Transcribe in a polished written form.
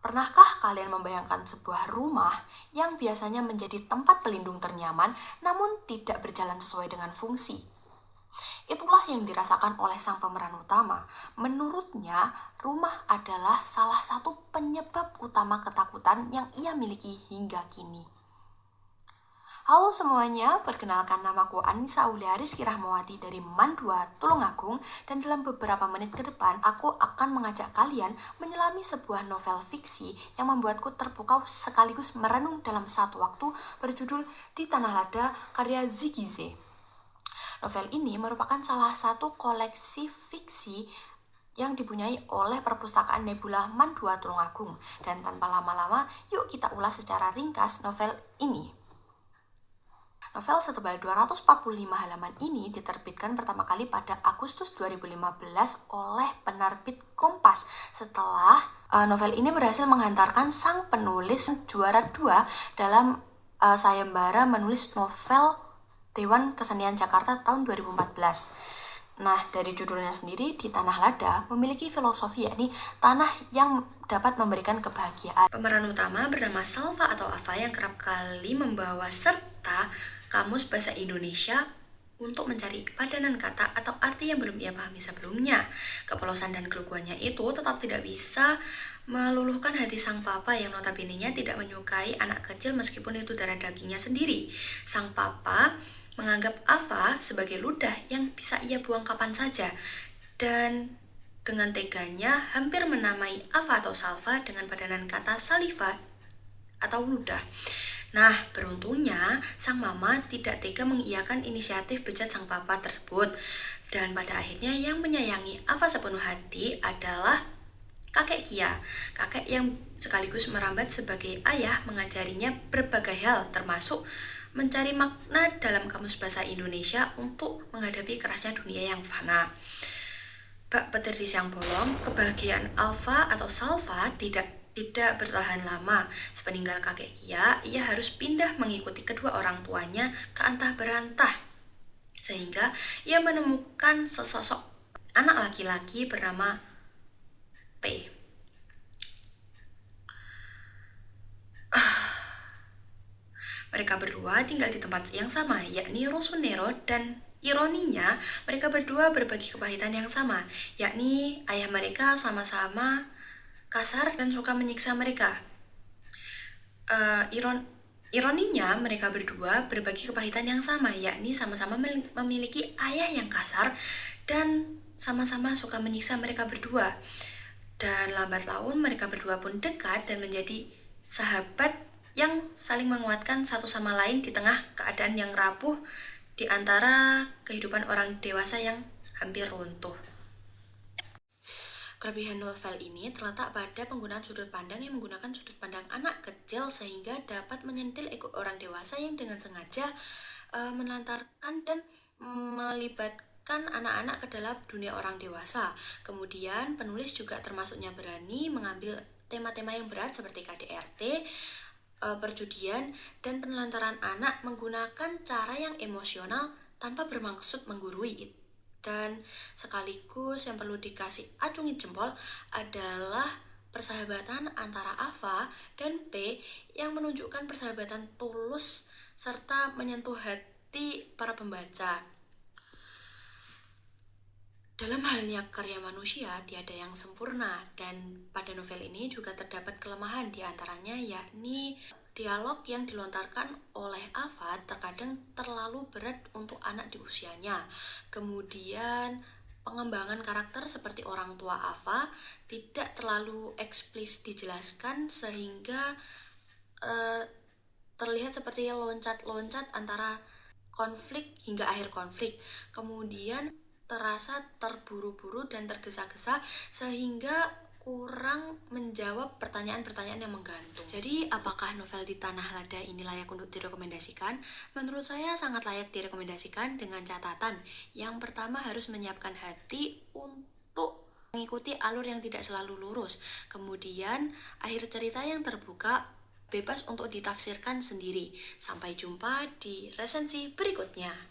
Pernahkah kalian membayangkan sebuah rumah yang biasanya menjadi tempat pelindung ternyaman namun tidak berjalan sesuai dengan fungsi? Itulah yang dirasakan oleh sang pemeran utama. Menurutnya, rumah adalah salah satu penyebab utama ketakutan yang ia miliki hingga kini. Halo semuanya, perkenalkan namaku Anissa Aulia Rizky Rahmawati dari MAN 2 Tulungagung, dan dalam beberapa menit ke depan aku akan mengajak kalian menyelami sebuah novel fiksi yang membuatku terpukau sekaligus merenung dalam satu waktu, berjudul Di Tanah Lada karya Ziggy Z. Novel ini merupakan salah satu koleksi fiksi yang dipunyai oleh perpustakaan Nebula MAN 2 Tulungagung, dan tanpa lama-lama yuk kita ulas secara ringkas novel ini. Novel setebal 245 halaman ini diterbitkan pertama kali pada Agustus 2015 oleh penerbit Kompas setelah novel ini berhasil menghantarkan sang penulis juara 2 dalam sayembara menulis novel Dewan Kesenian Jakarta tahun 2014. Nah, dari judulnya sendiri, Di Tanah Lada memiliki filosofi, yakni tanah yang dapat memberikan kebahagiaan. Pemeran utama bernama Salva atau Ava yang kerap kali membawa serta kamus bahasa Indonesia untuk mencari padanan kata atau arti yang belum ia pahami sebelumnya. Kepolosan dan keluguannya itu tetap tidak bisa meluluhkan hati sang papa yang notabene-nya tidak menyukai anak kecil meskipun itu darah dagingnya sendiri. Sang papa menganggap Ava sebagai ludah yang bisa ia buang kapan saja, dan dengan teganya hampir menamai Ava atau Salva dengan padanan kata Saliva atau ludah. Nah, beruntungnya sang mama tidak tega mengiyakan inisiatif bejat sang papa tersebut, dan pada akhirnya yang menyayangi Ava sepenuh hati adalah kakek Kia, kakek yang sekaligus merambat sebagai ayah, mengajarinya berbagai hal termasuk mencari makna dalam kamus bahasa Indonesia untuk menghadapi kerasnya dunia yang fana. Bak petir di siang bolong, kebahagiaan Alfa atau Salva tidak bertahan lama. Sepeninggal kakek Kia, ia harus pindah mengikuti kedua orang tuanya ke antah berantah, sehingga ia menemukan sesosok anak laki-laki bernama P. Mereka berdua tinggal di tempat yang sama, yakni Rosunero, dan ironinya mereka berdua berbagi kepahitan yang sama, yakni ayah mereka sama-sama kasar dan suka menyiksa mereka. Ironinya mereka berdua berbagi kepahitan yang sama, yakni sama-sama memiliki ayah yang kasar dan sama-sama suka menyiksa mereka berdua. Dan lambat laun mereka berdua pun dekat dan menjadi sahabat yang saling menguatkan satu sama lain di tengah keadaan yang rapuh di antara kehidupan orang dewasa yang hampir runtuh. Kelebihan novel ini terletak pada penggunaan sudut pandang yang menggunakan sudut pandang anak kecil sehingga dapat menyentil ego orang dewasa yang dengan sengaja menelantarkan dan melibatkan anak-anak ke dalam dunia orang dewasa. Kemudian penulis juga termasuknya berani mengambil tema-tema yang berat seperti KDRT, perjudian, dan penelantaran anak menggunakan cara yang emosional tanpa bermaksud menggurui. Dan sekaligus yang perlu dikasih acungi jempol adalah persahabatan antara Ava dan P yang menunjukkan persahabatan tulus serta menyentuh hati para pembaca. Dalam halnya karya manusia, tiada yang sempurna, dan pada novel ini juga terdapat kelemahan diantaranya, yakni dialog yang dilontarkan oleh Ava terkadang terlalu berat untuk anak di usianya. Kemudian pengembangan karakter seperti orang tua Ava tidak terlalu eksplisit dijelaskan sehingga terlihat seperti loncat-loncat antara konflik hingga akhir konflik. Kemudian terasa terburu-buru dan tergesa-gesa sehingga kurang menjawab pertanyaan-pertanyaan yang menggantung. Jadi, apakah novel Di Tanah Lada ini layak untuk direkomendasikan? Menurut saya sangat layak direkomendasikan dengan catatan. Yang pertama, harus menyiapkan hati untuk mengikuti alur yang tidak selalu lurus. Kemudian, akhir cerita yang terbuka bebas untuk ditafsirkan sendiri. Sampai jumpa di resensi berikutnya.